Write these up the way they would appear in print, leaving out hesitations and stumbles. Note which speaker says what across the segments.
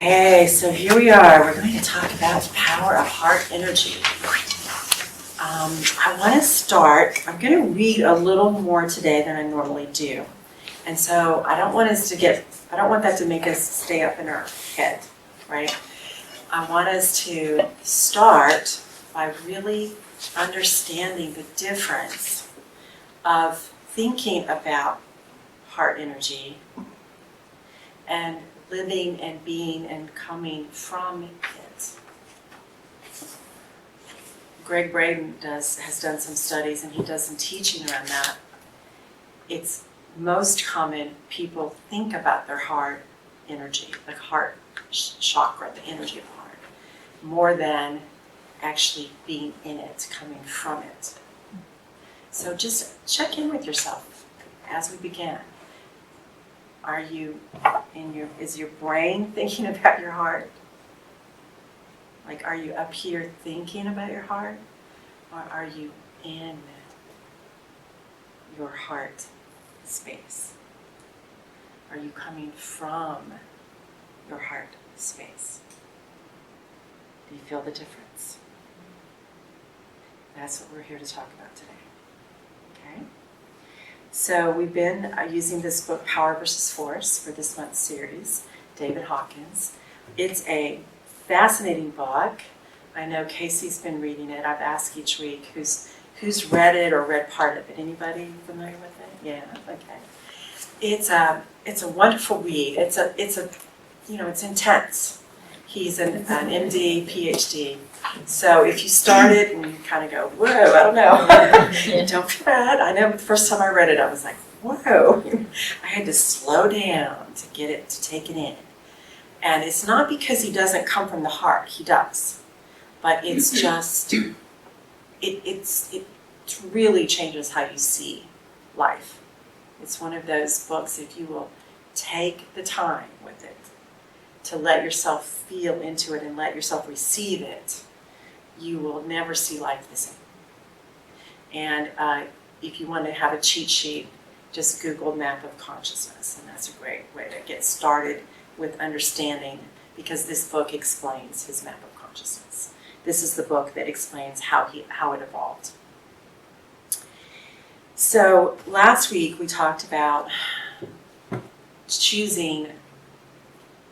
Speaker 1: Hey, so here we are. We're going to talk about the power of heart energy. I want to start, I'm going to read a little more today than I normally do. And so I don't want that to make us stay up in our head, right? I want us to start by really understanding the difference of thinking about heart energy and living and being and coming from it. Greg Braden has done some studies, and he does some teaching around that. It's most common people think about their heart energy, the heart chakra, the energy of the heart, more than actually being in it, coming from it. So just check in with yourself as we begin. Is your brain thinking about your heart? Like, are you up here thinking about your heart? Or are you in your heart space? Are you coming from your heart space? Do you feel the difference? That's what we're here to talk about today. Okay? So we've been using this book, Power versus Force, for this month's series, David Hawkins. It's a fascinating book. I know Casey's been reading it. I've asked each week who's read it or read part of it. Anybody familiar with it? Yeah, okay. It's a wonderful read. It's intense. He's an MD, Ph.D. So if you start it and you kind of go, whoa, I don't know, don't feel bad. I know the first time I read it, I was like, whoa. I had to slow down to take it in. And it's not because he doesn't come from the heart, he does. But it's just, it really changes how you see life. It's one of those books, if you will take the time with it, to let yourself feel into it and let yourself receive it, you will never see life the same. And if you want to have a cheat sheet, just Google Map of Consciousness, and that's a great way to get started with understanding, because this book explains his map of consciousness. This is the book that explains how it evolved. So last week we talked about choosing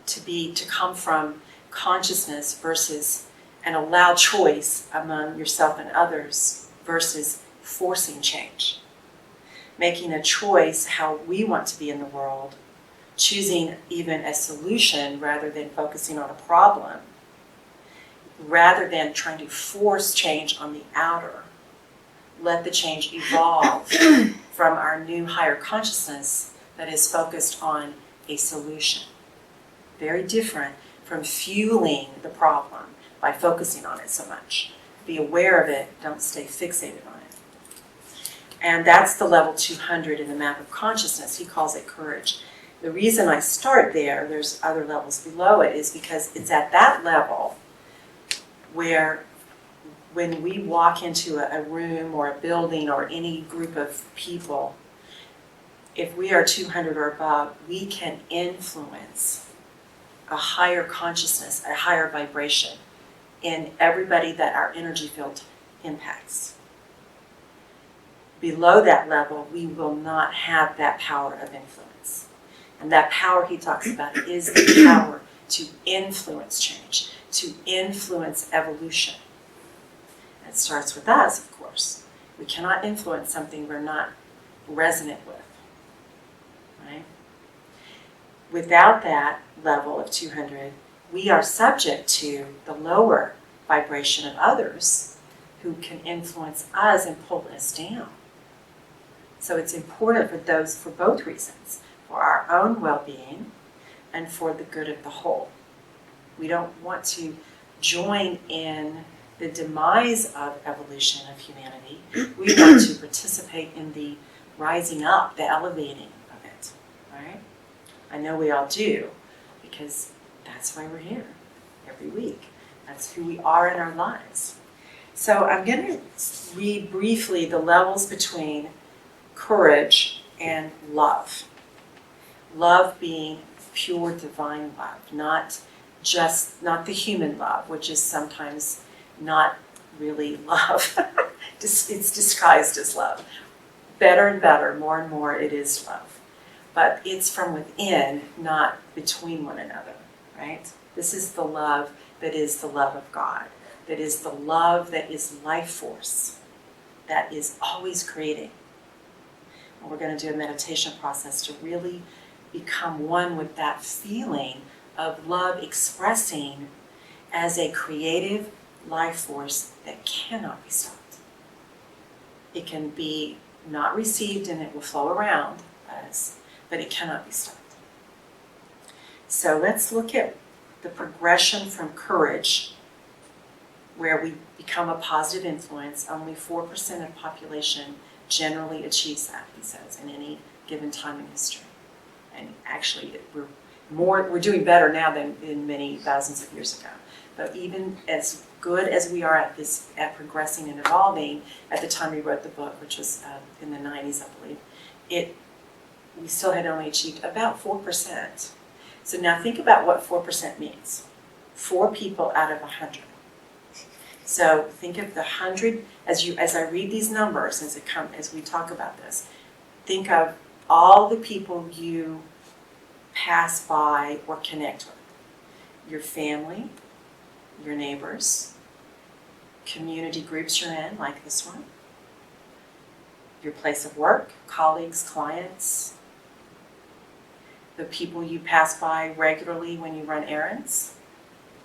Speaker 1: to come from consciousness versus and allow choice among yourself and others versus forcing change. Making a choice how we want to be in the world, choosing even a solution rather than focusing on a problem, rather than trying to force change on the outer. Let the change evolve from our new higher consciousness that is focused on a solution. Very different from fueling the problem by focusing on it so much. Be aware of it, don't stay fixated on it. And that's the level 200 in the map of consciousness. He calls it courage. The reason I start there, there's other levels below it, is because it's at that level where when we walk into a room or a building or any group of people, if we are 200 or above, we can influence a higher consciousness, a higher vibration in everybody that our energy field impacts. Below that level, we will not have that power of influence. And that power he talks about is the power to influence change, to influence evolution. It starts with us, of course. We cannot influence something we're not resonant with, right? Without that level of 200, we are subject to the lower vibration of others who can influence us and pull us down. So it's important for both reasons, for our own well-being and for the good of the whole. We don't want to join in the demise of evolution of humanity. We want to participate in the rising up, the elevating of it, right? I know we all do, because that's why we're here every week. That's who we are in our lives. So I'm going to read briefly the levels between courage and love. Love being pure divine love, not just not the human love, which is sometimes not really love. It's disguised as love. Better and better, more and more, it is love. But it's from within, not between one another, right? This is the love that is the love of God, that is the love that is life force, that is always creating. And we're going to do a meditation process to really become one with that feeling of love expressing as a creative life force that cannot be stopped. It can be not received and it will flow around us, but it cannot be stopped. So let's look at the progression from courage, where we become a positive influence. Only 4% of the population generally achieves that, he says, in any given time in history. And actually, we're doing better now than in many thousands of years ago. But even as good as we are at progressing and evolving, at the time we wrote the book, which was in the 90s, I believe, we still had only achieved about 4%. So now think about what 4% means. 4 people out of 100. So think of the 100 as I read these numbers as we talk about this. Think of all the people you pass by or connect with. Your family, your neighbors, community groups you're in, like this one, your place of work, colleagues, clients, the people you pass by regularly when you run errands,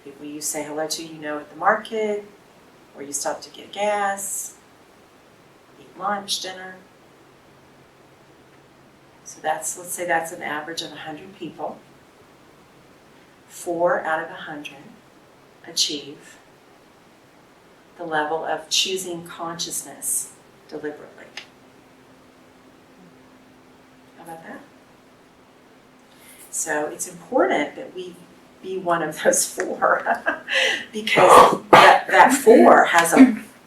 Speaker 1: people you say hello to, at the market, or you stop to get gas, eat lunch, dinner. So let's say that's an average of 100 people. 4 out of 100 achieve the level of choosing consciousness deliberately. How about that? So it's important that we be one of those 4 because that 4 has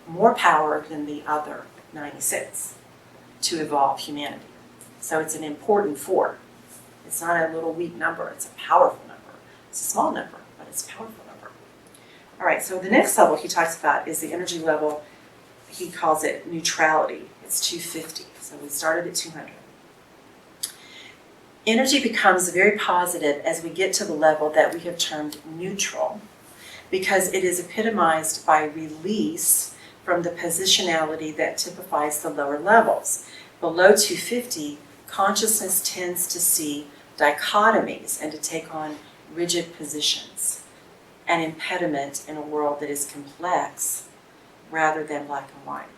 Speaker 1: more power than the other 96 to evolve humanity. So it's an important 4. It's not a little weak number, it's a powerful number. It's a small number, but it's a powerful number. All right, so the next level he talks about is the energy level. He calls it neutrality. It's 250. So we started at 200. Energy becomes very positive as we get to the level that we have termed neutral, because it is epitomized by release from the positionality that typifies the lower levels. Below 250, consciousness tends to see dichotomies and to take on rigid positions, an impediment in a world that is complex rather than black and white.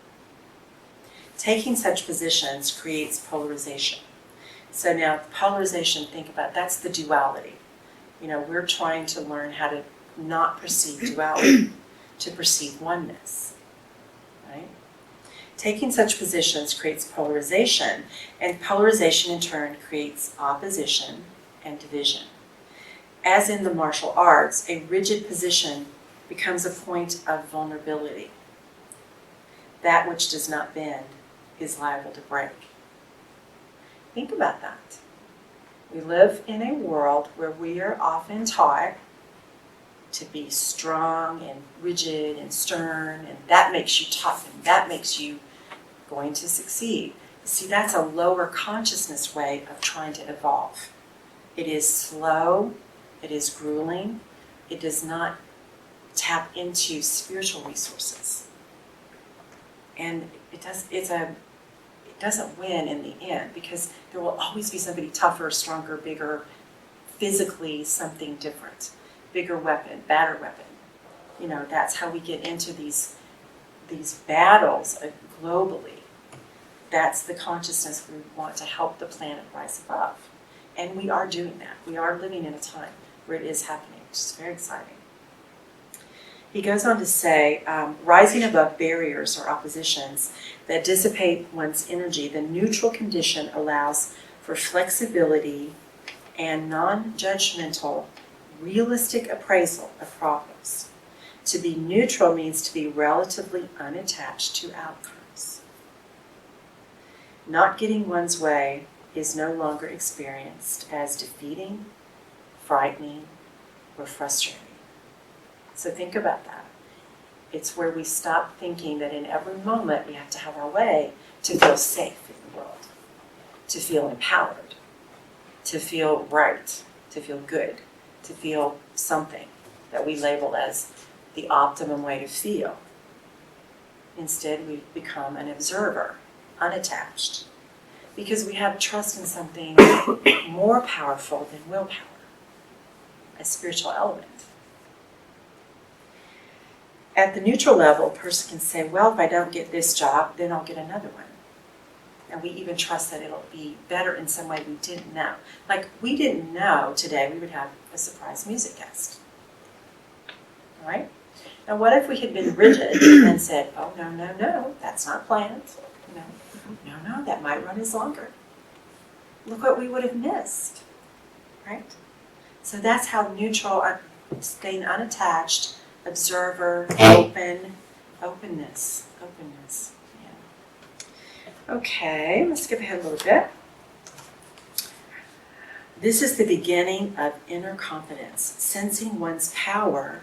Speaker 1: Taking such positions creates polarization. So now polarization, think about, that's the duality. We're trying to learn how to not perceive duality, to perceive oneness, right? Taking such positions creates polarization, and polarization in turn creates opposition and division. As in the martial arts, a rigid position becomes a point of vulnerability. That which does not bend is liable to break. Think about that. We live in a world where we are often taught to be strong and rigid and stern, and that makes you tough, and that makes you going to succeed. See, that's a lower consciousness way of trying to evolve. It is slow, it is grueling, it does not tap into spiritual resources. And it doesn't win in the end, because there will always be somebody tougher, stronger, bigger, physically something different. Bigger weapon, badder weapon. That's how we get into these battles globally. That's the consciousness we want to help the planet rise above. And we are doing that. We are living in a time where it is happening, which is very exciting. He goes on to say, rising above barriers or oppositions that dissipate one's energy, the neutral condition allows for flexibility and non-judgmental, realistic appraisal of problems. To be neutral means to be relatively unattached to outcomes. Not getting one's way is no longer experienced as defeating, frightening, we're frustrated. So think about that. It's where we stop thinking that in every moment we have to have our way to feel safe in the world, to feel empowered, to feel right, to feel good, to feel something that we label as the optimum way to feel. Instead, we become an observer, unattached, because we have trust in something more powerful than willpower, a spiritual element. At the neutral level, a person can say, well, if I don't get this job, then I'll get another one. And we even trust that it'll be better in some way we didn't know. Like, we didn't know today we would have a surprise music guest. All right? Now, what if we had been rigid and said, oh, no, that's not planned. No, that might run as longer. Look what we would have missed, right? So that's how neutral, staying unattached, observer, openness. Yeah. Okay, let's skip ahead a little bit. This is the beginning of inner confidence. Sensing one's power,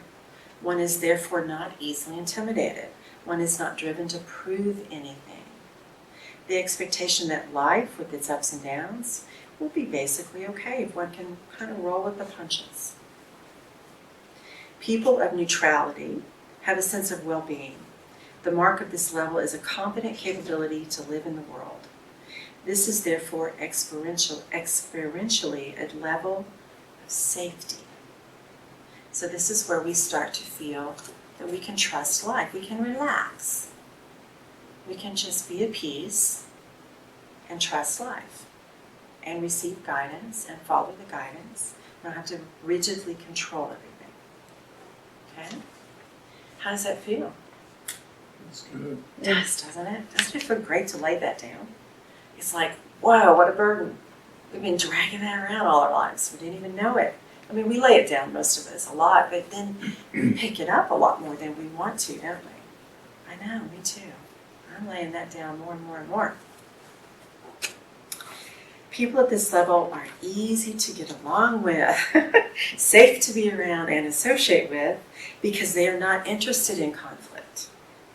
Speaker 1: one is therefore not easily intimidated. One is not driven to prove anything. The expectation that life, with its ups and downs, will be basically okay if one can kind of roll with the punches. People of neutrality have a sense of well-being. The mark of this level is a competent capability to live in the world. This is therefore experientially a level of safety. So this is where we start to feel that we can trust life. We can relax. We can just be at peace and trust life and receive guidance and follow the guidance. We don't have to rigidly control everything. Okay? How does that feel?
Speaker 2: It's good.
Speaker 1: It does, doesn't it? Doesn't it feel great to lay that down? It's like, whoa, what a burden. We've been dragging that around all our lives. We didn't even know it. I mean, we lay it down, most of us, a lot, but then we pick it up a lot more than we want to, don't we? I know, me too. I'm laying that down more and more and more. People at this level are easy to get along with, safe to be around and associate with, because they are not interested in conflict,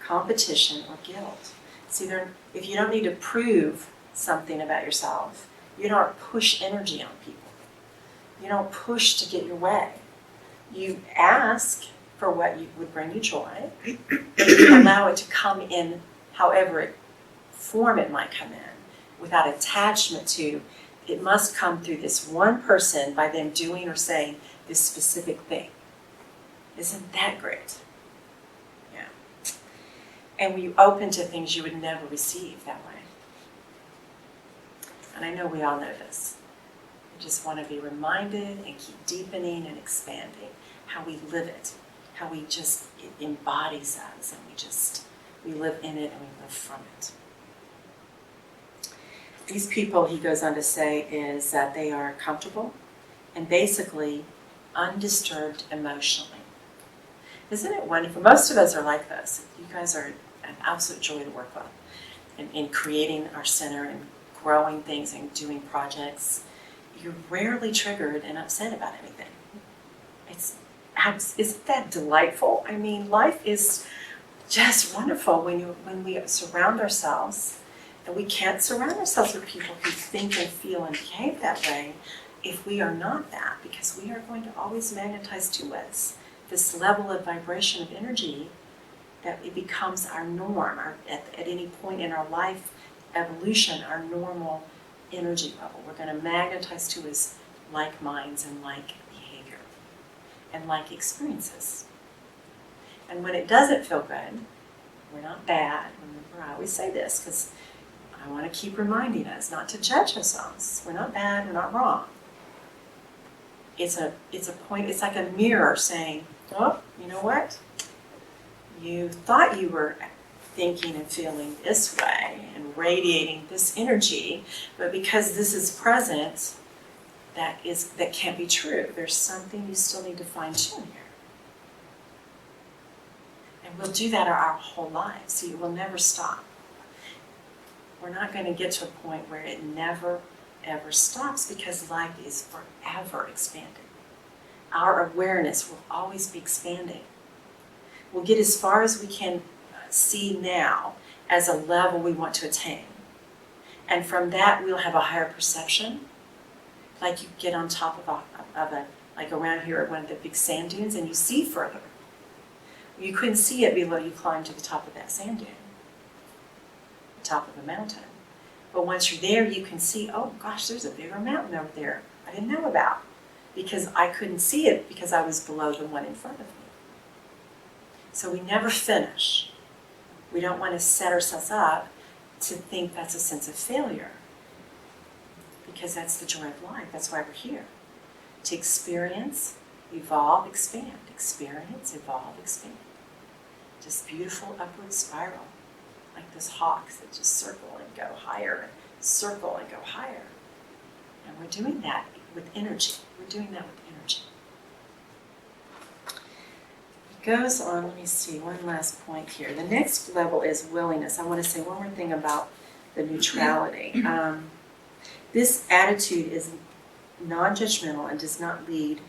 Speaker 1: competition, or guilt. See, if you don't need to prove something about yourself, you don't push energy on people. You don't push to get your way. You ask for what would bring you joy, and you allow it to come in however form it might come in, without attachment to, it must come through this one person by them doing or saying this specific thing. Isn't that great? Yeah. And when you open to things you would never receive that way. And I know we all know this. We just want to be reminded and keep deepening and expanding how we live it, how it embodies us, and we live in it and we live from it. These people, he goes on to say, is that they are comfortable and basically undisturbed emotionally. Isn't it wonderful? Most of us are like this. You guys are an absolute joy to work with in creating our center and growing things and doing projects. You're rarely triggered and upset about anything. Isn't that delightful? I mean, life is just wonderful when we surround ourselves, and we can't surround ourselves with people who think and feel and behave that way if we are not that, because we are going to always magnetize to us this level of vibration of energy that it becomes our norm, at any point in our life evolution, our normal energy level. We're going to magnetize to us like minds and like behavior and like experiences. And when it doesn't feel good, we're not bad. Remember, I always say this because I want to keep reminding us not to judge ourselves. We're not bad, we're not wrong. It's a point, it's like a mirror saying, oh, you know what? You thought you were thinking and feeling this way and radiating this energy, but because this is present, that can't be true. There's something you still need to fine-tune here. And we'll do that our whole lives, so it will never stop. We're not going to get to a point where it never, ever stops, because life is forever expanding. our awareness will always be expanding. We'll get as far as we can see now as a level we want to attain. And from that, we'll have a higher perception. Like you get on top of a like around here at one of the big sand dunes, and you see further. You couldn't see it below you climbed to the top of that sand dune, the top of a mountain. But once you're there, you can see, oh gosh, there's a bigger mountain over there I didn't know about, because I couldn't see it because I was below the one in front of me. So we never finish. We don't want to set ourselves up to think that's a sense of failure, because that's the joy of life. That's why we're here. To experience, evolve, expand. Experience, evolve, expand. Just beautiful upward spiral, like those hawks that just circle and go higher, and circle and go higher. And we're doing that with energy. We're doing that with energy. It goes on, let me see, one last point here. The next level is willingness. I want to say one more thing about the neutrality. This attitude is non-judgmental and does not lead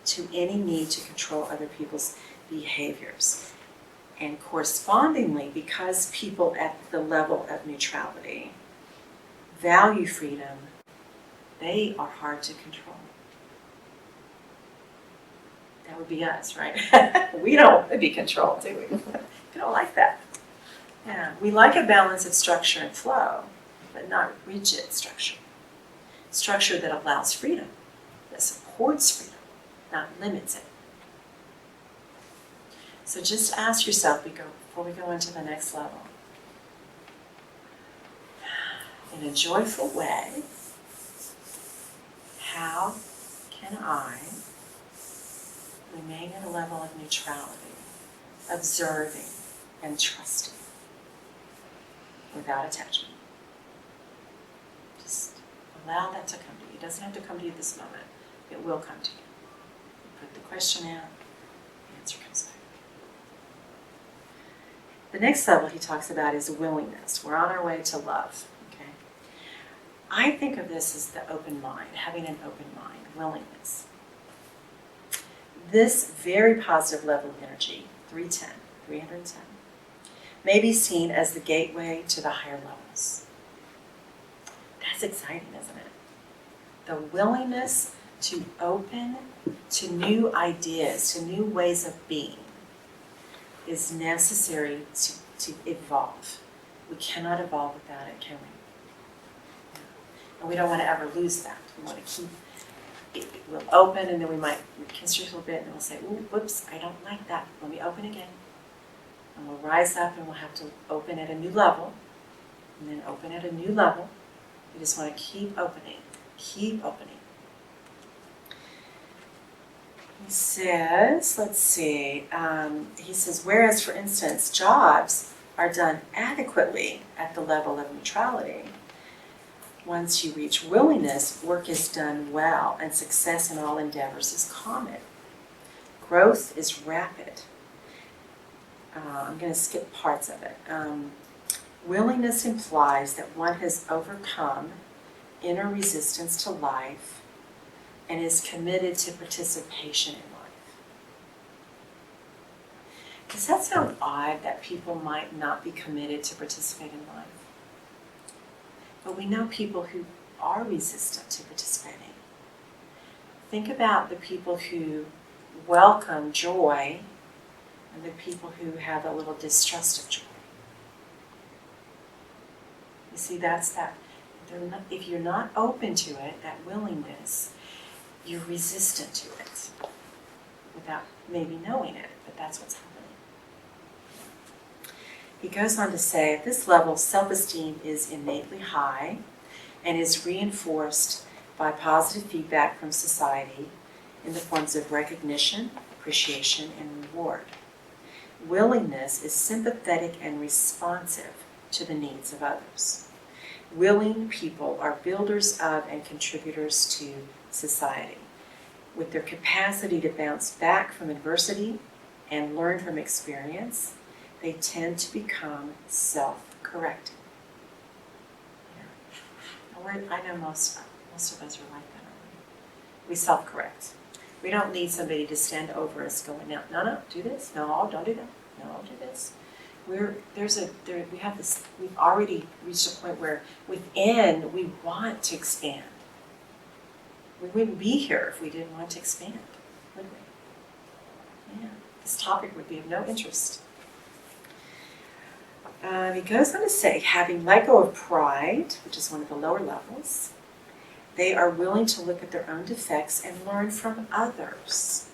Speaker 1: to any need to control other people's behaviors. And correspondingly, because people at the level of neutrality value freedom, they are hard to control. That would be us, right? We don't want to be controlled, do we? We don't like that. Yeah, we like a balance of structure and flow, but not rigid structure. Structure that allows freedom, that supports freedom, not limits it. So just ask yourself before we go into the next level, in a joyful way, how can I remain at a level of neutrality, observing and trusting without attachment? Just allow that to come to you. It doesn't have to come to you this moment. It will come to you. You put the question out, the answer comes back. The next level he talks about is willingness. We're on our way to love. Okay? I think of this as the open mind, having an open mind, willingness. This very positive level of energy, 310, may be seen as the gateway to the higher levels. That's exciting, isn't it? The willingness to open to new ideas, to new ways of being, is necessary to evolve. We cannot evolve without it, can we? And we don't want to ever lose that. We want to keep it. We'll open, and then we might constrict a little bit, and we'll say, ooh, whoops, I don't like that. Let me open again. And we'll rise up, and we'll have to open at a new level, and then open at a new level. We just want to keep opening, keep opening. He says, let's see, he says, whereas, for instance, jobs are done adequately at the level of neutrality, once you reach willingness, work is done well, and success in all endeavors is common. Growth is rapid. I'm going to skip parts of it. Willingness implies that one has overcome inner resistance to life and is committed to participation in life. Does that sound odd that people might not be committed to participate in life? But we know people who are resistant to participating. Think about the people who welcome joy and the people who have a little distrust of joy. You see, that's that. If you're not open to it, that willingness, you're resistant to it without maybe knowing it, but that's what's happening. He goes on to say, at this level, self-esteem is innately high and is reinforced by positive feedback from society in the forms of recognition, appreciation, and reward. Willingness is sympathetic and responsive to the needs of others. Willing people are builders of and contributors to society. With their capacity to bounce back from adversity and learn from experience, they tend to become self-correcting. Yeah. I know most of us are like that, aren't we? We self-correct. We don't need somebody to stand over us going, no, do this. No, don't do that. No, do this. We've already reached a point where within we want to expand. We wouldn't be here if we didn't want to expand, would we? Yeah, this topic would be of no interest. He goes on to say, having let go of pride, which is one of the lower levels, they are willing to look at their own defects and learn from others.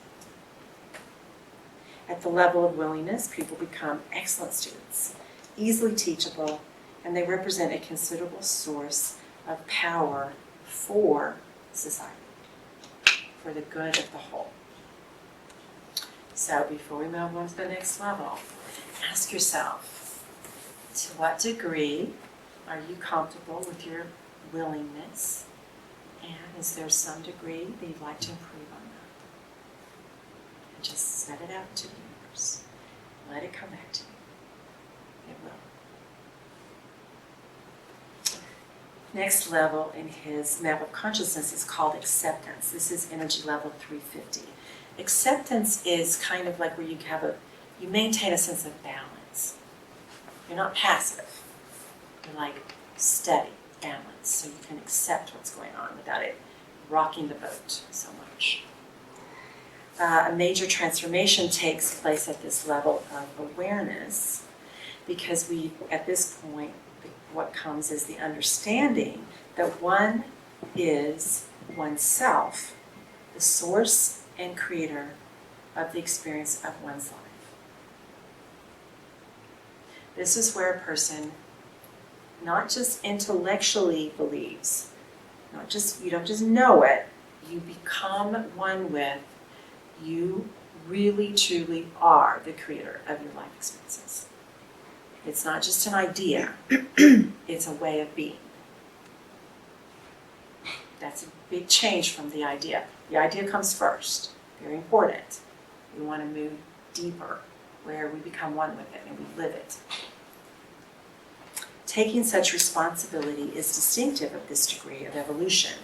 Speaker 1: At the level of willingness, people become excellent students, easily teachable, and they represent a considerable source of power for society, for the good of the whole. So before we move on to the next level, ask yourself, to what degree are you comfortable with your willingness? And is there some degree that you'd like to improve on that? And just set it out into the universe. Let it come back to you. It will. Next level in his map of consciousness is called acceptance. This is energy level 350. Acceptance is kind of like where you maintain a sense of balance. You're not passive. You're like steady, balanced, so you can accept what's going on without it rocking the boat so much. A major transformation takes place at this level of awareness because at this point, what comes is the understanding that one is oneself, the source and creator of the experience of one's life. This is where a person not just intellectually believes, you don't just know it, you become one with, you really truly are the creator of your life experiences. It's not just an idea, it's a way of being. That's a big change from the idea. The idea comes first, very important. We want to move deeper, where we become one with it and we live it. Taking such responsibility is distinctive of this degree of evolution,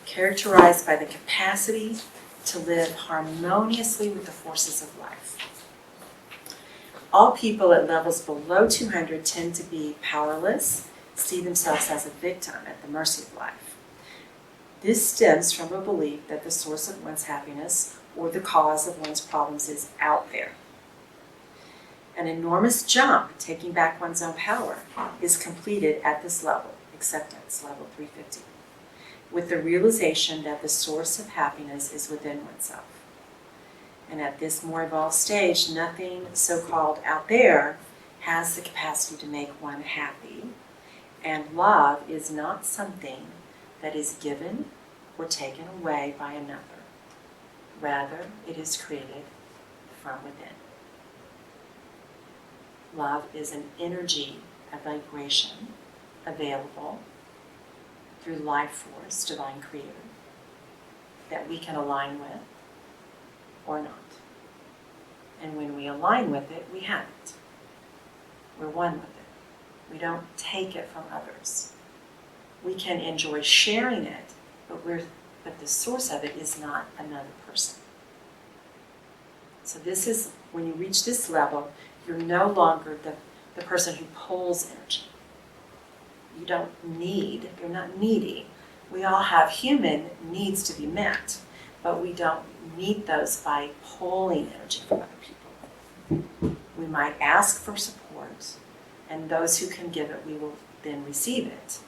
Speaker 1: characterized by the capacity to live harmoniously with the forces of life. All people at levels below 200 tend to be powerless, see themselves as a victim at the mercy of life. This stems from a belief that the source of one's happiness or the cause of one's problems is out there. An enormous jump, taking back one's own power, is completed at this level, acceptance, level 350, with the realization that the source of happiness is within oneself. And at this more evolved stage, nothing so-called out there has the capacity to make one happy, and love is not something that is given or taken away by another. Rather, it is created from within. Love is an energy, a vibration, available through life force, divine creator, that we can align with or not. And when we align with it, we have it. We're one with it. We don't take it from others. We can enjoy sharing it, but the source of it is not another person. So this is, when you reach this level, you're no longer the person who pulls energy. You're not needy. We all have human needs to be met, but we don't meet those by pulling energy from other people. We might ask for support, and those who can give it, we will then receive it,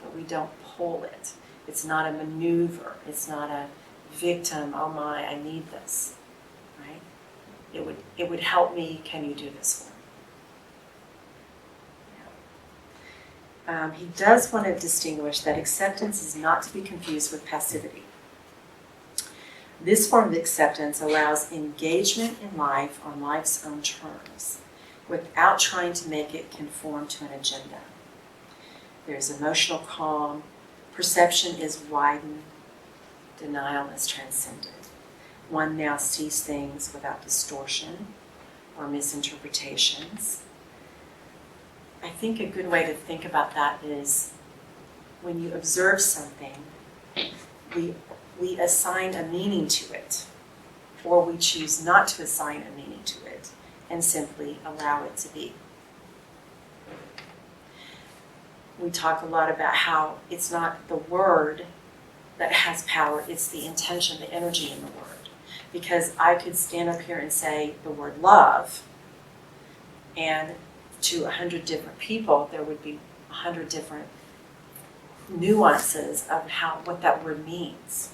Speaker 1: but we don't pull it. It's not a maneuver. It's not a victim, oh my, I need this, right? It would help me, can you do this for me? He does want to distinguish that acceptance is not to be confused with passivity. This form of acceptance allows engagement in life on life's own terms, without trying to make it conform to an agenda. There's emotional calm, perception is widened, denial is transcended. One now sees things without distortion or misinterpretations. I think a good way to think about that is when you observe something, we assign a meaning to it. or we choose not to assign a meaning to it and simply allow it to be. We talk a lot about how it's not the word that has power, it's the intention, the energy in the word. Because I could stand up here and say the word love, and to 100 different people, there would be 100 different nuances of what that word means.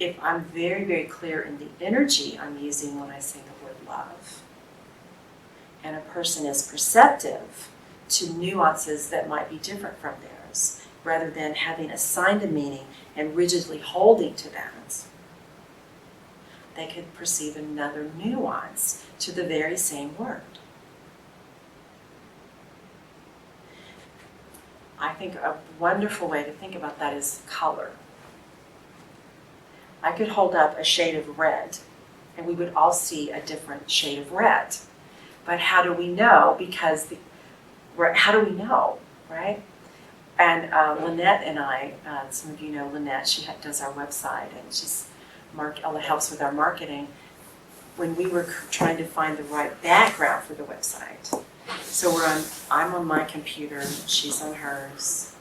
Speaker 1: If I'm very, very clear in the energy I'm using when I say the word love, and a person is perceptive to nuances that might be different from theirs, rather than having assigned a meaning and rigidly holding to that, they could perceive another nuance to the very same word. I think a wonderful way to think about that is color. I could hold up a shade of red, and we would all see a different shade of red. But how do we know? Because how do we know, right? And Lynette and I, some of you know Lynette, she does our website, and she's helps with our marketing. When we were trying to find the right background for the website, so I'm on my computer, she's on hers,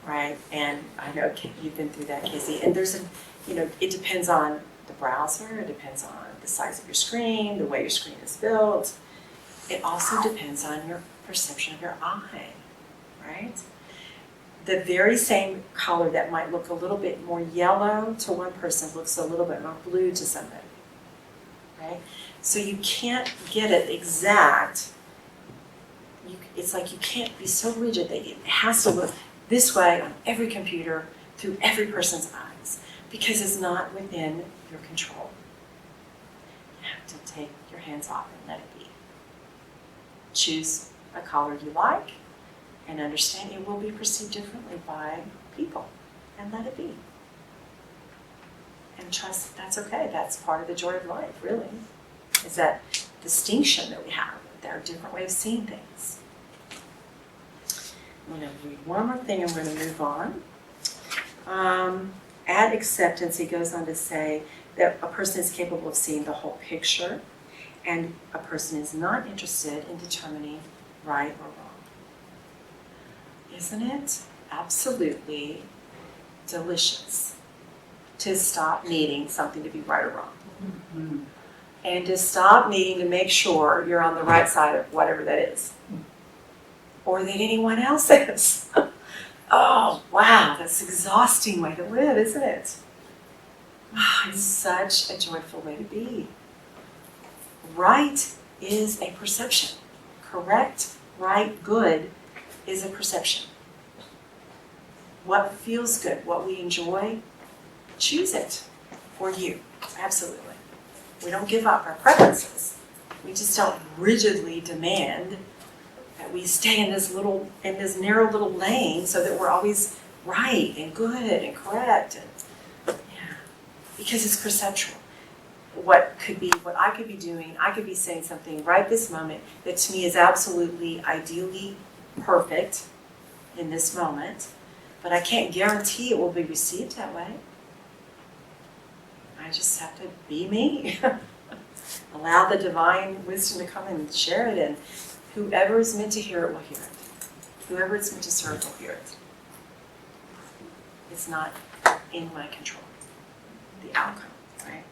Speaker 1: right? And I know you've been through that, Casey. And it depends on the browser, it depends on the size of your screen, the way your screen is built. It also depends on your perception of your eye, right? The very same color that might look a little bit more yellow to one person looks a little bit more blue to somebody, right? So you can't get it exact. It's like you can't be so rigid that it has to look this way on every computer through every person's eyes, because it's not within your control. You have to take your hands off and let it be. Choose a color you like, and understand it will be perceived differently by people, and let it be. And trust that's okay. That's part of the joy of life, really, is that distinction that we have. There are different ways of seeing things. I'm going to read one more thing and we're going to move on. At acceptance, he goes on to say that a person is capable of seeing the whole picture, and a person is not interested in determining right or wrong. Isn't it absolutely delicious to stop needing something to be right or wrong? Mm-hmm. And to stop needing to make sure you're on the right side of whatever that is, or that anyone else is. Oh, wow, that's an exhausting way to live, isn't it? It's such a joyful way to be. Right is a perception. Correct, right, good is a perception. What feels good, what we enjoy, choose it for you. Absolutely. We don't give up our preferences. We just don't rigidly demand that we stay in this narrow little lane so that we're always right and good and correct. Because it's perceptual. What I could be doing, I could be saying something right this moment that to me is absolutely ideally perfect in this moment, but I can't guarantee it will be received that way. I just have to be me. Allow the divine wisdom to come and share it, and whoever is meant to hear it will hear it. Whoever it's meant to serve will hear it. It's not in my control, the outcome, right?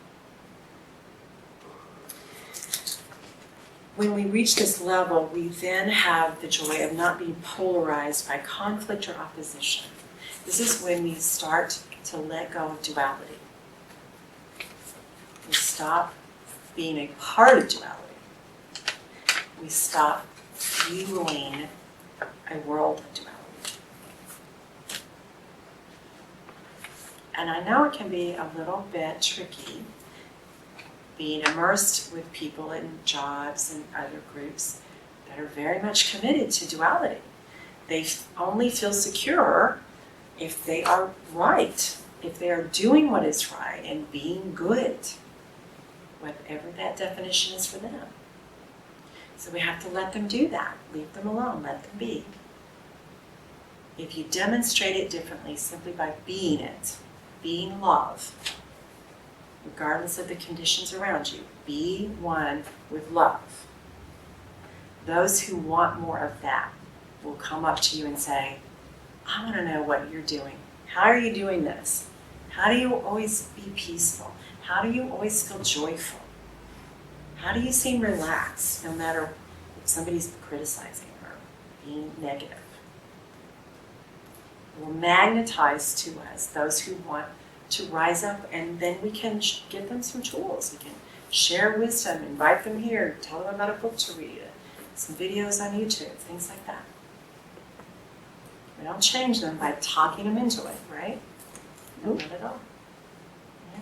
Speaker 1: When we reach this level, we then have the joy of not being polarized by conflict or opposition. This is when we start to let go of duality. We stop being a part of duality. We stop fueling a world of duality. And I know it can be a little bit tricky being immersed with people in jobs and other groups that are very much committed to duality. They only feel secure if they are right, if they are doing what is right and being good, whatever that definition is for them. So we have to let them do that. Leave them alone, let them be. If you demonstrate it differently simply by being it, being love, regardless of the conditions around you. Be one with love. Those who want more of that will come up to you and say, I want to know what you're doing. How are you doing this? How do you always be peaceful? How do you always feel joyful? How do you seem relaxed no matter if somebody's criticizing or being negative? It will magnetize to us those who want to rise up, and then we can give them some tools. We can share wisdom, invite them here, tell them about a book to read, some videos on YouTube, things like that. We don't change them by talking them into it, right? No, not at all. Yeah.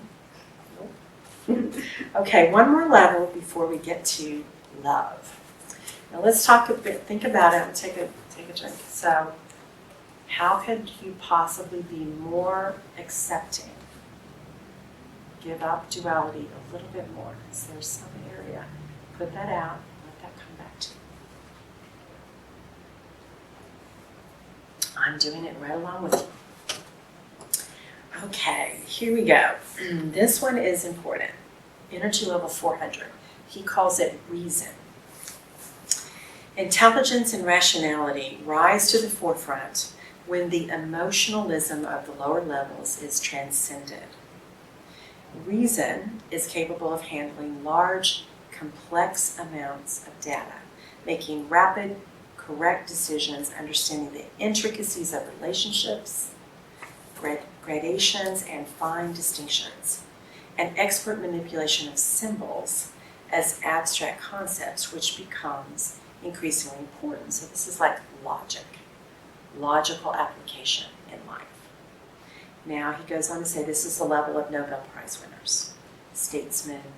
Speaker 1: Nope. Okay, one more level before we get to love. Now let's talk a bit, think about it, and take a drink. So, how could you possibly be more accepting? Give up duality a little bit more. Is there some area? Put that out, let that come back to you. I'm doing it right along with you. Okay, here we go. This one is important. Energy level 400. He calls it reason. Intelligence and rationality rise to the forefront when the emotionalism of the lower levels is transcended. Reason is capable of handling large, complex amounts of data, making rapid, correct decisions, understanding the intricacies of relationships, gradations, and fine distinctions, and expert manipulation of symbols as abstract concepts, which becomes increasingly important. So this is like logic, logical application in life. Now he goes on to say this is the level of Nobel Prize winners, statesmen,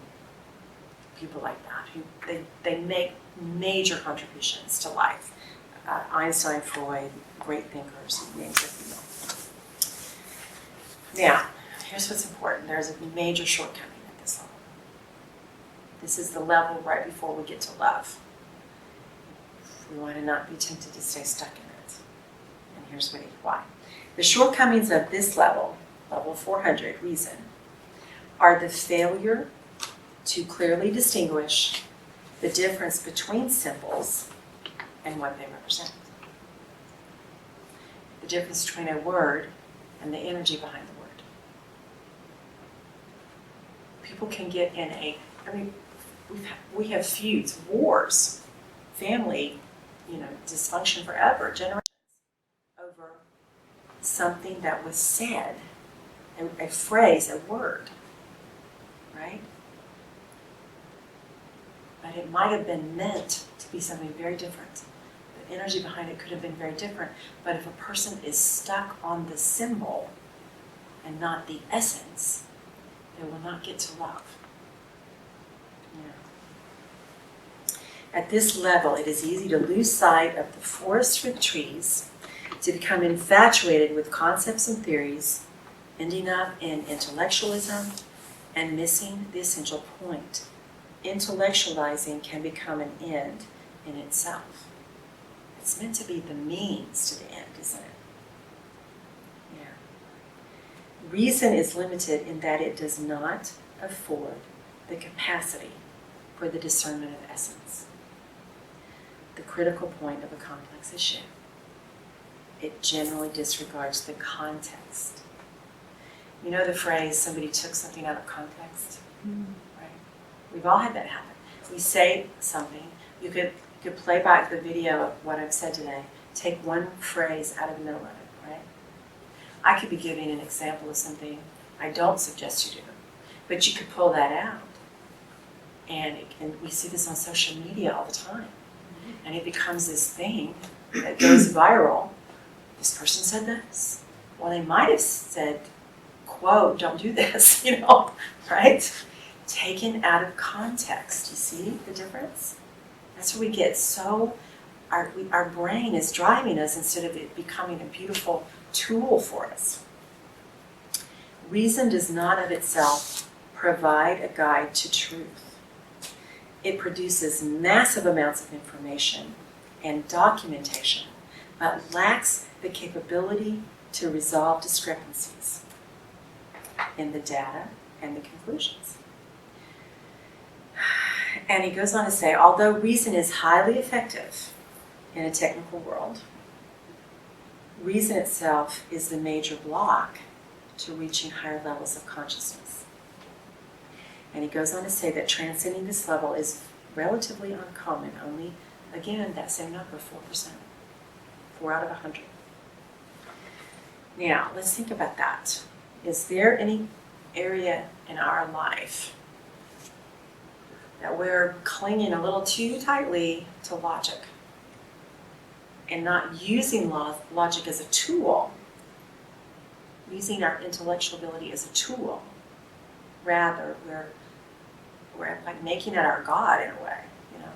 Speaker 1: people like that, who they make major contributions to life. Einstein, Freud, great thinkers, names that you know. Now, here's what's important. There's a major shortcoming at this level. This is the level right before we get to love. We want to not be tempted to stay stuck in it. And here's why. The shortcomings of this level, level 400, reason, are the failure to clearly distinguish the difference between symbols and what they represent. The difference between a word and the energy behind the word. People can get in we have feuds, wars, family, dysfunction forever, generations, over something that was said, a phrase, a word, right? But it might have been meant to be something very different. The energy behind it could have been very different, but if a person is stuck on the symbol and not the essence, they will not get to love. At this level, it is easy to lose sight of the forest for the trees, to become infatuated with concepts and theories, ending up in intellectualism and missing the essential point. Intellectualizing can become an end in itself. It's meant to be the means to the end, isn't it? Yeah. Reason is limited in that it does not afford the capacity for the discernment of essence, the critical point of a complex issue. It generally disregards the context. You know the phrase, somebody took something out of context? Right? We've all had that happen. We say something, you could play back the video of what I've said today, take one phrase out of the middle of it, right? I could be giving an example of something I don't suggest you do, but you could pull that out. And we see this on social media all the time. And it becomes this thing that goes viral. This person said this. Well, they might have said, quote, don't do this, right? Taken out of context. You see the difference? That's where we get our brain is driving us instead of it becoming a beautiful tool for us. Reason does not of itself provide a guide to truth. It produces massive amounts of information and documentation, but lacks the capability to resolve discrepancies in the data and the conclusions. And he goes on to say, although reason is highly effective in a technical world, reason itself is the major block to reaching higher levels of consciousness. And he goes on to say that transcending this level is relatively uncommon, only, again, that same number, 4%. 4 out of 100. Now, let's think about that. Is there any area in our life that we're clinging a little too tightly to logic and not using logic as a tool, using our intellectual ability as a tool? Rather, we're like making it our God in a way, you know.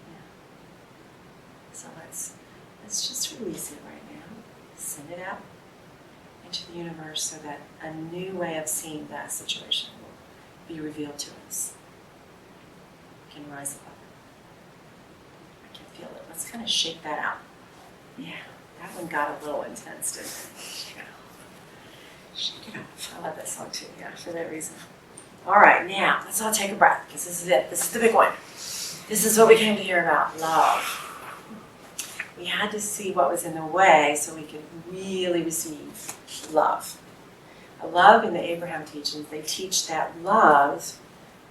Speaker 1: Yeah. So let's just release it right now. Send it out into the universe so that a new way of seeing that situation will be revealed to us. We can rise above it. I can feel it. Let's kind of shake that out. Yeah, that one got a little intense, didn't it? Yeah. Shake it off. I love that song too, yeah, for that reason. All right, now, let's all take a breath, because this is it. This is the big one. This is what we came to hear about, love. We had to see what was in the way so we could really receive love. Love in the Abraham teachings, they teach that love,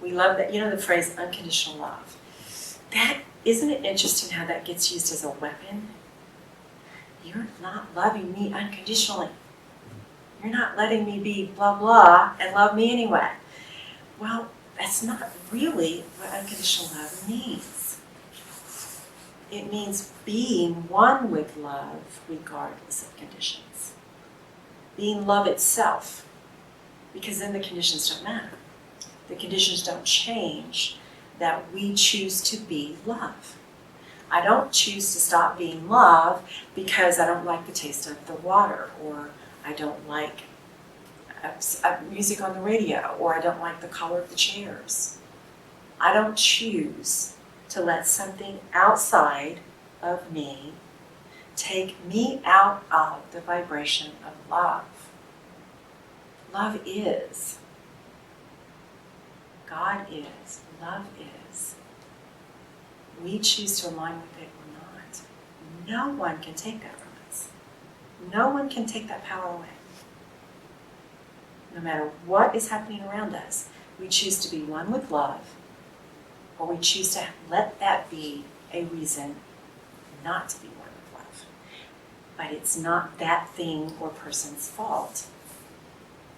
Speaker 1: we love that, you know the phrase unconditional love. That, isn't it interesting how that gets used as a weapon? You're not loving me unconditionally. You're not letting me be blah blah and love me anyway. Well, that's not really what unconditional love means. It means being one with love regardless of conditions. Being love itself. Because then the conditions don't matter. The conditions don't change that we choose to be love. I don't choose to stop being love because I don't like the taste of the water, or I don't like music on the radio, or I don't like the color of the chairs. I don't choose to let something outside of me take me out of the vibration of love. Love is. God is. Love is. We choose to align with it or not. No one can take that from us. No one can take that power away. No matter what is happening around us, we choose to be one with love, or we choose to let that be a reason not to be one with love. But it's not that thing or person's fault.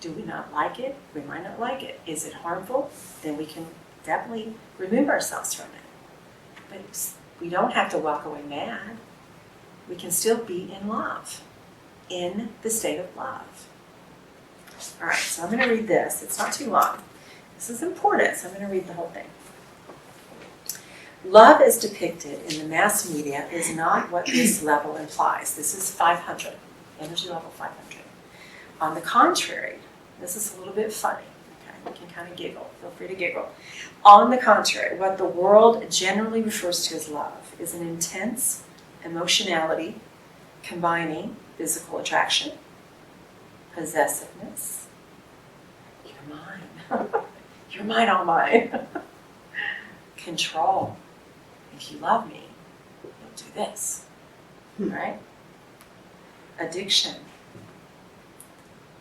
Speaker 1: Do we not like it? We might not like it. Is it harmful? Then we can definitely remove ourselves from it. But we don't have to walk away mad. We can still be in love, in the state of love. All right, so I'm going to read this. It's not too long. This is important, so I'm going to read the whole thing. Love as depicted in the mass media is not what this level implies. This is 500, energy level 500. On the contrary, this is a little bit funny. Okay, you can kind of giggle. Feel free to giggle. On the contrary, what the world generally refers to as love is an intense emotionality combining physical attraction, possessiveness, you're mine, you're mine, all mine, control. If you love me, you'll do this, right? Addiction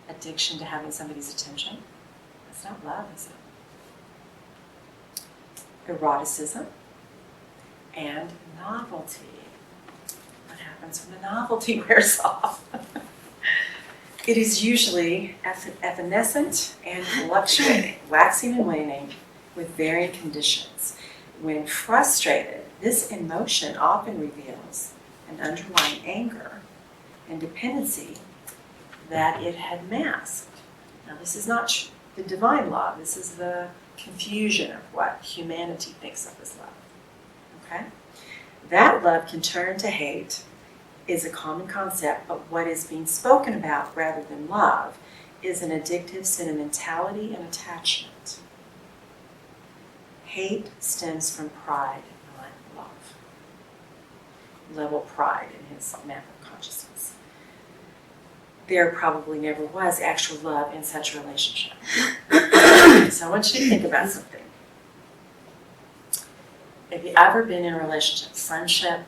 Speaker 1: to having somebody's attention. That's not love, is it? Eroticism and novelty. What happens when the novelty wears off? It is usually evanescent and fluctuating, waxing and waning with varying conditions. When frustrated, this emotion often reveals an underlying anger and dependency that it had masked. Now, this is not the divine love. This is the confusion of what humanity thinks of as love. Okay? That love can turn to hate is a common concept, but what is being spoken about rather than love is an addictive sentimentality and attachment. Hate stems from pride, not love. Level pride in his map of consciousness. there probably never was actual love in such a relationship. So I want you to think about something. Have you ever been in a relationship, friendship,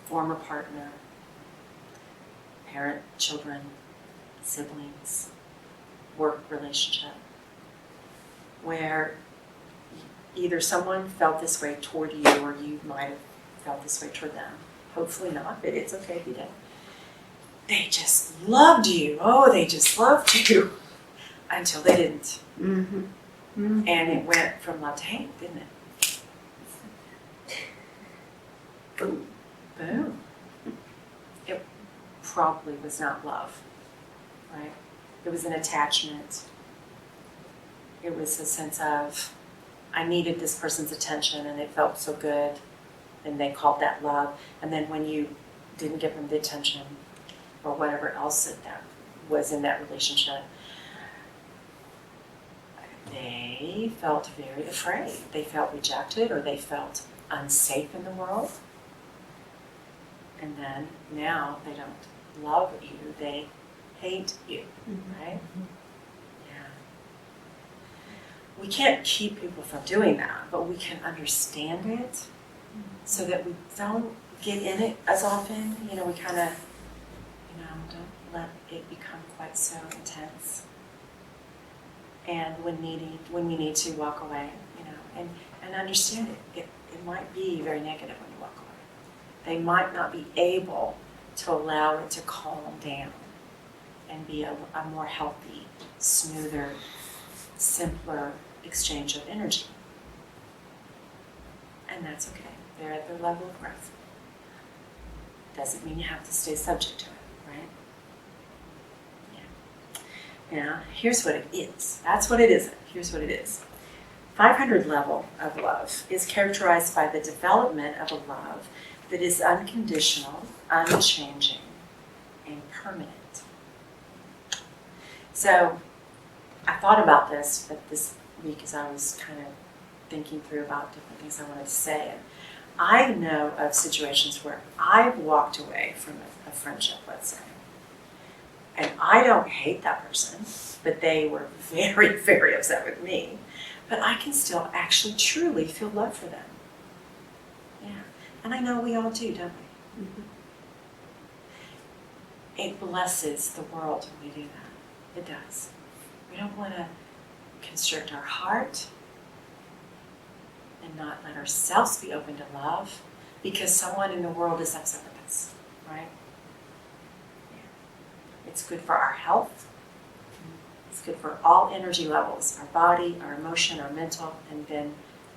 Speaker 1: former partner, parent, children, siblings, work relationship, where either someone felt this way toward you or you might have felt this way toward them? Hopefully not, but it's okay if you did. They just loved you. Oh, they just loved you until they didn't.
Speaker 3: Mm-hmm. Mm-hmm.
Speaker 1: And it went from love to hate, didn't it?
Speaker 3: Boom.
Speaker 1: Boom. It probably was not love, right? It was an attachment. It was a sense of, I needed this person's attention and it felt so good, and they called that love. And then when you didn't give them the attention or whatever else that was in that relationship, they felt very afraid. They felt rejected, or they felt unsafe in the world. And then now they don't love you, they hate you, right? Yeah. We can't keep people from doing that, but we can understand it so that we don't get in it as often. We kind of, don't let it become quite so intense. And when you need to walk away, and understand it might be very negative when you walk away. They might not be able to allow it to calm down and be a more healthy, smoother, simpler exchange of energy. And that's okay. They're at their level of growth. Doesn't mean you have to stay subject to it, right? Yeah. Now, here's what it is. That's what it isn't. Here's what it is. 500 level of love is characterized by the development of a love that is unconditional, unchanging, and permanent. So, I thought about this week as I was kind of thinking through about different things I wanted to say. And I know of situations where I've walked away from a friendship, let's say, and I don't hate that person, but they were very, very upset with me. But I can still actually truly feel love for them. Yeah. And I know we all do, don't we?
Speaker 3: Mm-hmm.
Speaker 1: It blesses the world when we do that. It does. We don't want to constrict our heart and not let ourselves be open to love because someone in the world is upset with us, right? Yeah. It's good for our health. It's good for all energy levels, our body, our emotion, our mental, and then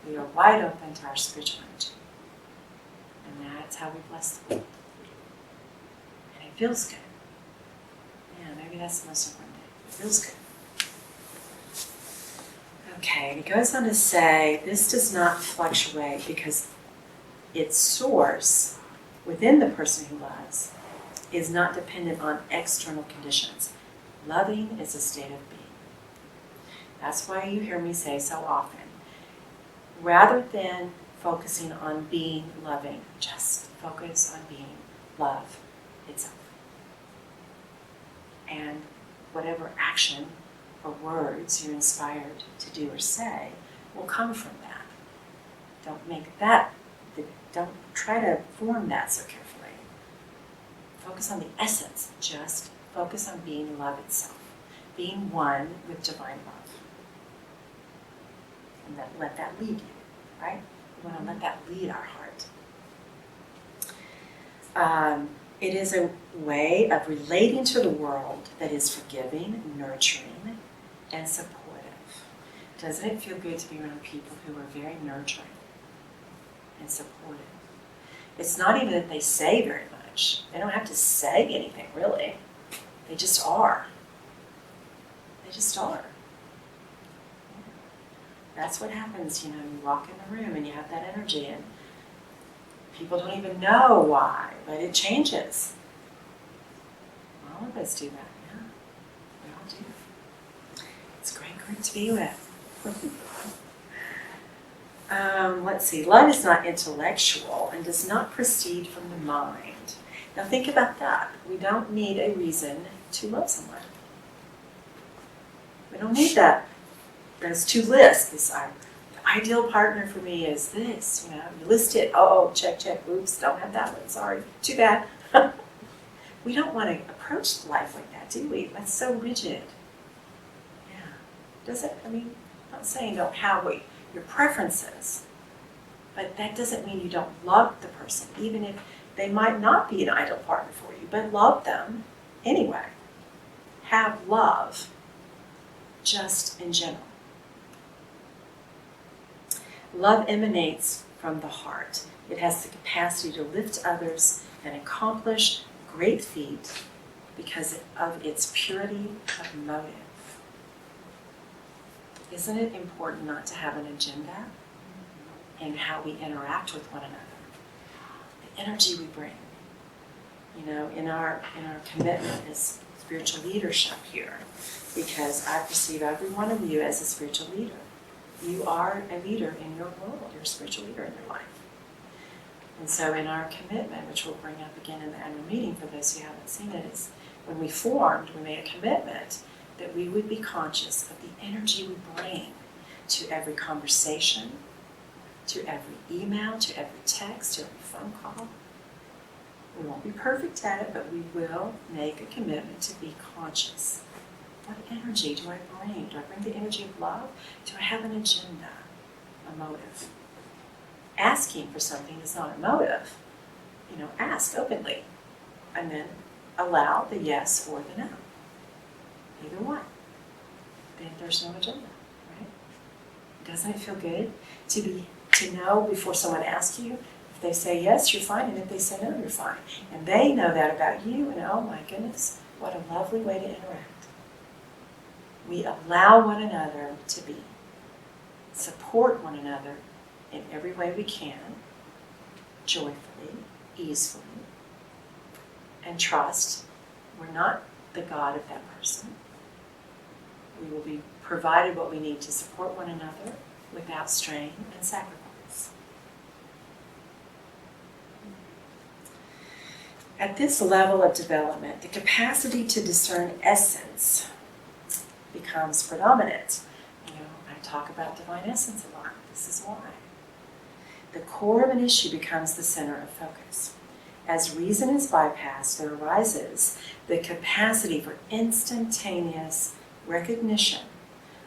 Speaker 1: we are wide open to our spiritual energy. And that's how we bless the world. And it feels good. Yeah, maybe that's the most important thing. It feels good. Okay, and he goes on to say, this does not fluctuate because its source within the person who loves is not dependent on external conditions. Loving is a state of being. That's why you hear me say so often, rather than focusing on being loving, just focus on being love itself. And whatever action or words you're inspired to do or say will come from that. Don't try to form that so carefully. Focus on the essence, just focus on being love itself, being one with divine love. And let that lead you, right? We want to let that lead our heart. It is a way of relating to the world that is forgiving, nurturing, and supportive. Doesn't it feel good to be around people who are very nurturing and supportive? It's not even that they say very much. They don't have to say anything, really. They just are. They just are. That's what happens, you walk in the room and you have that energy and people don't even know why, but it changes. All of us do that, yeah. We all do. It's a great group to be with. Let's see. Love is not intellectual and does not proceed from the mind. Now think about that. We don't need a reason to love someone. We don't need that. Those two lists. The ideal partner for me is this. You list it. Oh, check. Oops, don't have that one. Sorry. Too bad. We don't want to approach life like that, do we? That's so rigid. Yeah. Does it? I'm not saying don't have your preferences, but that doesn't mean you don't love the person, even if they might not be an ideal partner for you, but love them anyway. Have love just in general. Love emanates from the heart. It has the capacity to lift others and accomplish great feat because of its purity of motive. Isn't it important not to have an agenda in how we interact with one another? The energy we bring, in our commitment as spiritual leadership here, because I perceive every one of you as a spiritual leader. You are a leader in your world. You're a spiritual leader in your life. And so in our commitment, which we'll bring up again in the annual meeting for those who haven't seen it, is when we made a commitment that we would be conscious of the energy we bring to every conversation, to every email, to every text, to every phone call. We won't be perfect at it, but we will make a commitment to be conscious. What energy do I bring? Do I bring the energy of love? Do I have an agenda, a motive? Asking for something is not a motive. Ask openly, and then allow the yes or the no. Either one. Then there's no agenda, right? Doesn't it feel good to know before someone asks you? If they say yes, you're fine, and if they say no, you're fine. And they know that about you, and oh my goodness, what a lovely way to interact. We allow one another to be, support one another in every way we can, joyfully, easily, and trust we're not the God of that person. We will be provided what we need to support one another without strain and sacrifice. At this level of development, the capacity to discern essence becomes predominant. I talk about divine essence a lot. This is why. The core of an issue becomes the center of focus. As reason is bypassed, there arises the capacity for instantaneous recognition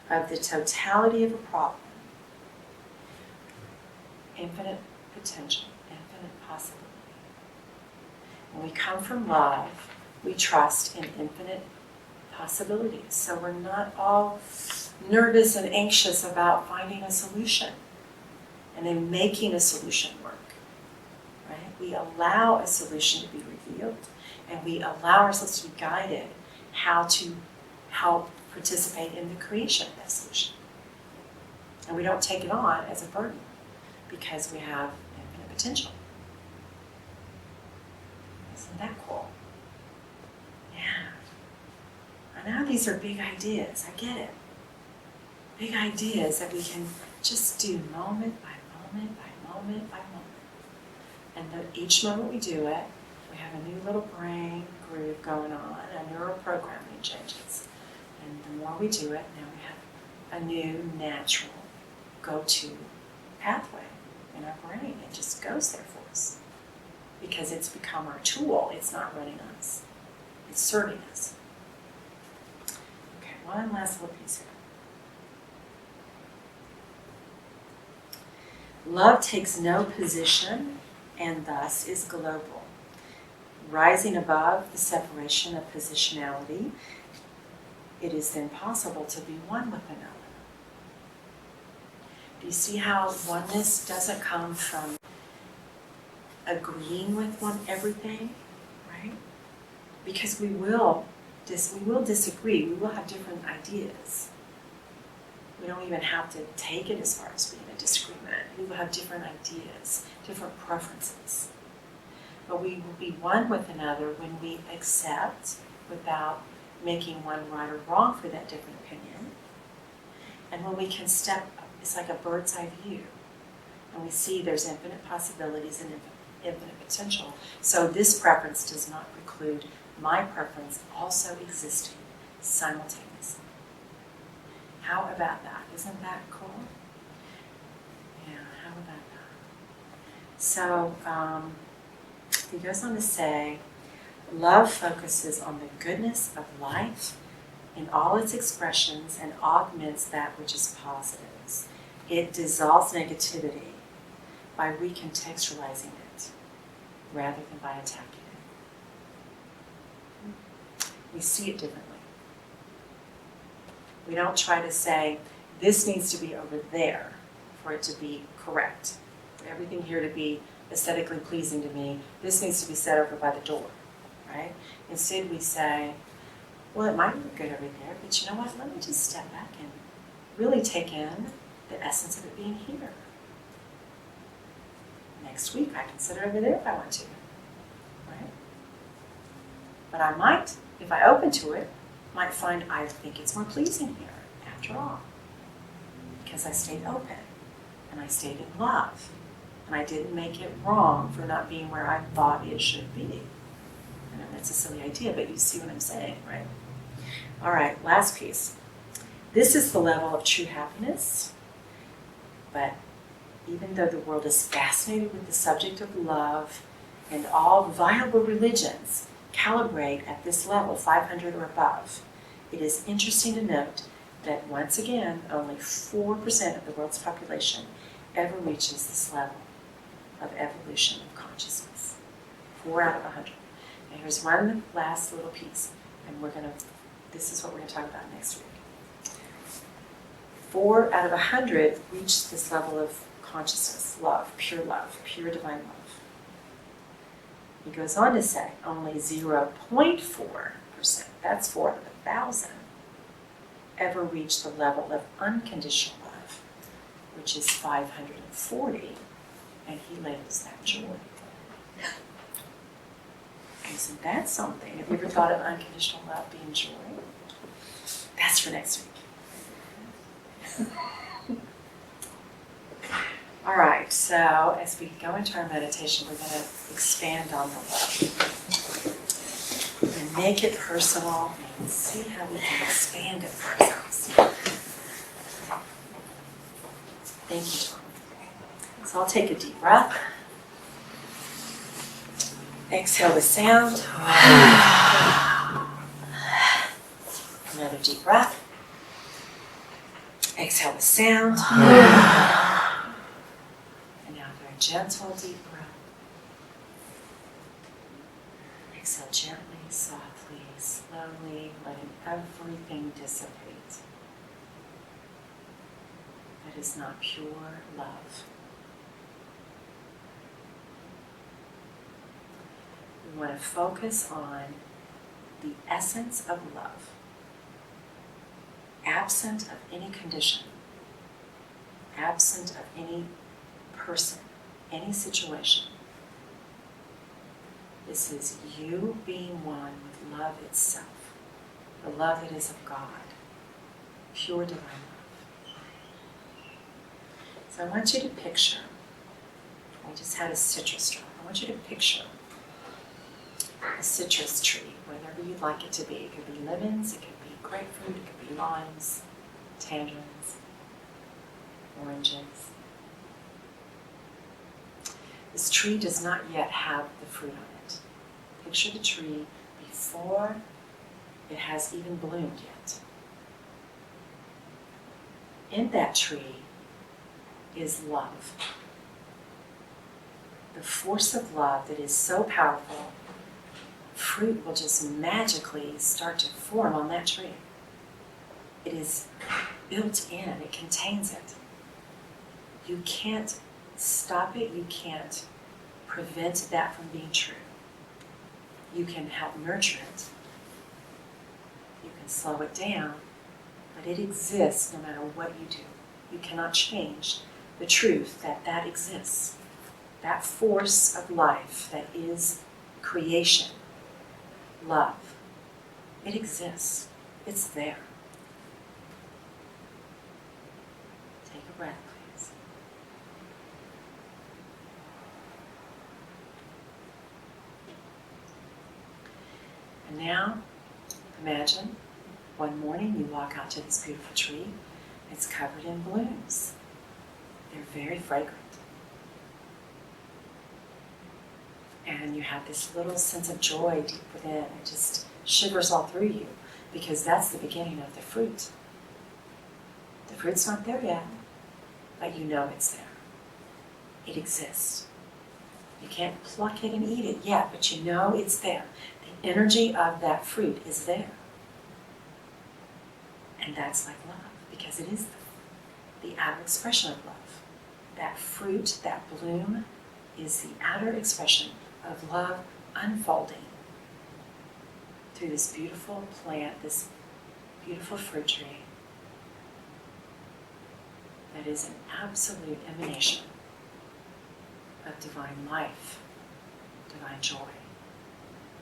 Speaker 1: of the totality of a problem, infinite potential, infinite possibility. When we come from love, we trust in infinite possibilities. So we're not all nervous and anxious about finding a solution and then making a solution work. Right? We allow a solution to be revealed, and we allow ourselves to be guided how to help participate in the creation of that solution. And we don't take it on as a burden because we have infinite potential. Isn't that cool? Yeah. I know these are big ideas. I get it. Big ideas that we can just do moment by moment by moment by moment. And each moment we do it, we have a new little brain groove going on, a neural programming changes. And the more we do it, now we have a new natural go-to pathway in our brain. It just goes there for us because it's become our tool. It's not running us. It's serving us. Okay, one last little piece here. Love takes no position and thus is global. Rising above the separation of positionality, it is then possible to be one with another. Do you see how oneness doesn't come from agreeing with everything, right? Because we will disagree. We will have different ideas. We don't even have to take it as far as being a disagreement. We will have different ideas, different preferences. But we will be one with another when we accept without making one right or wrong for that different opinion. And when we can step, it's like a bird's eye view. And we see there's infinite possibilities and infinite potential. So this preference does not preclude my preference also existing simultaneously. How about that? Isn't that cool? Yeah, how about that? So he goes on to say, love focuses on the goodness of life in all its expressions and augments that which is positive. It dissolves negativity by recontextualizing it rather than by attacking it. We see it differently. We don't try to say, this needs to be over there for it to be correct. For everything here to be aesthetically pleasing to me, this needs to be set over by the door, right? Instead we say, well, it might look good over there, but you know what? Let me just step back and really take in the essence of it being here. Next week I can sit it over there if I want to, right? But I might, if I open to it, might find I think it's more pleasing here, after all. Because I stayed open, and I stayed in love, and I didn't make it wrong for not being where I thought it should be. I know that's a silly idea, but you see what I'm saying, right? All right, last piece. This is the level of true happiness, but even though the world is fascinated with the subject of love, and all viable religions calibrate at this level, 500 or above, it is interesting to note that once again, only 4% of the world's population ever reaches this level of evolution of consciousness. 4 out of 100. And here's one last little piece, and this is what we're going to talk about next week. 4 out of 100 reach this level of consciousness, love, pure divine love. He goes on to say only 0.4%, that's 4 out of 1,000, ever reach the level of unconditional love, which is 540, and he labels that joy. Isn't that something? Have you ever thought of unconditional love being joy? That's for next week. All right, so as we go into our meditation, we're going to expand on the love and make it personal and see how we can expand it for ourselves. Thank you, John. So I'll take a deep breath. Exhale with sound. Another deep breath. Exhale with sound. Gentle, deep breath. Exhale gently, softly, slowly, letting everything dissipate. That is not pure love. We want to focus on the essence of love, absent of any condition, absent of any person, any situation. This is you being one with love itself, the love that is of God, pure divine love. So I want you to picture, we just had a citrus tree. I want you to picture a citrus tree, whatever you'd like it to be. It could be lemons, it could be grapefruit, it could be limes, tangerines, oranges. This tree does not yet have the fruit on it. Picture the tree before it has even bloomed yet. In that tree is love. The force of love that is so powerful, fruit will just magically start to form on that tree. It is built in, it contains it. You can't stop it, you can't prevent that from being true. You can help nurture it. You can slow it down, but it exists no matter what you do. You cannot change the truth that that exists. That force of life that is creation, love, it exists. It's there. Take a breath, please. And now, imagine one morning you walk out to this beautiful tree. It's covered in blooms. They're very fragrant. And you have this little sense of joy deep within. It just shivers all through you because that's the beginning of the fruit. The fruit's not there yet, but you know it's there. It exists. You can't pluck it and eat it yet, but you know it's there. The energy of that fruit is there. And that's like love, because it is the outer expression of love. That fruit, that bloom, is the outer expression of love unfolding through this beautiful plant, this beautiful fruit tree that is an absolute emanation of divine life, divine joy,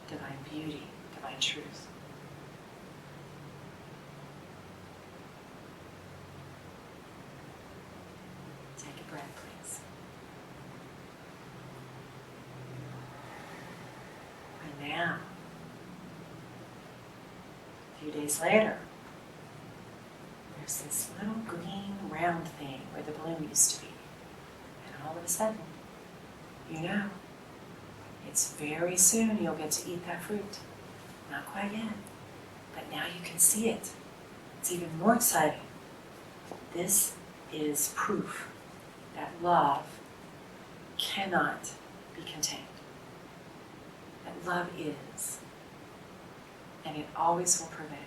Speaker 1: divine beauty, divine truth. Take a breath, please. And now, a few days later, there's this little green round thing where the bloom used to be. And all of a sudden, you know, it's very soon you'll get to eat that fruit. Not quite yet, but now you can see it. It's even more exciting. This is proof that love cannot be contained. That love is, and it always will prevail.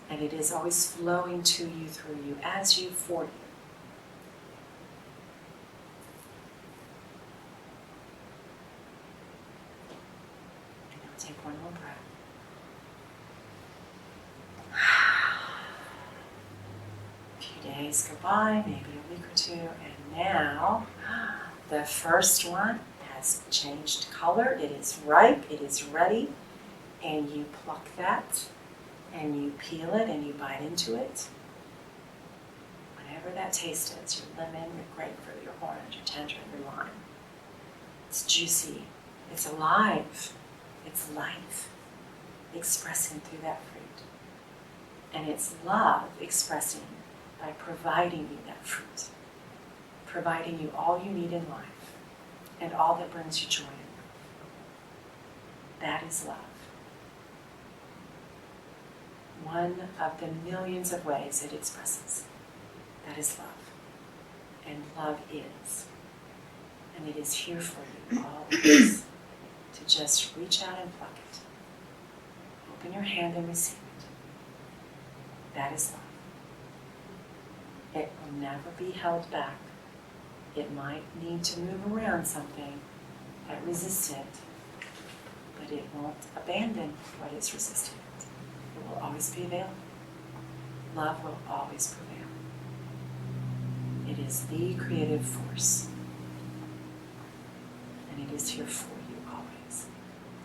Speaker 1: And it is always flowing to you, through you, as you, for you. And now take one more breath. A few days go by, maybe a week or two, and now the first one has changed color. It is ripe, it is ready, and you pluck that, and you peel it, and you bite into it. Whatever that taste is, your lemon, your grapefruit, your orange, your tangerine, your lime. It's juicy, it's alive, it's life expressing through that fruit. And it's love expressing by providing you that fruit, providing you all you need in life, and all that brings you joy in life. That is love. One of the millions of ways it expresses. That is love. And love is. And it is here for you always to just reach out and pluck it. Open your hand and receive it. That is love. It will never be held back. It might need to move around something that resists it, but it won't abandon what is resisting it. It will always be available. Love will always prevail. It is the creative force. And it is here for you always.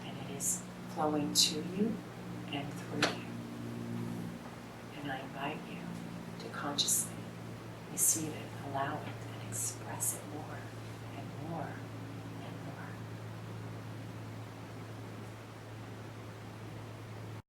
Speaker 1: And it is flowing to you and through you. And I invite you to consciously receive it, allow it, and express it more and more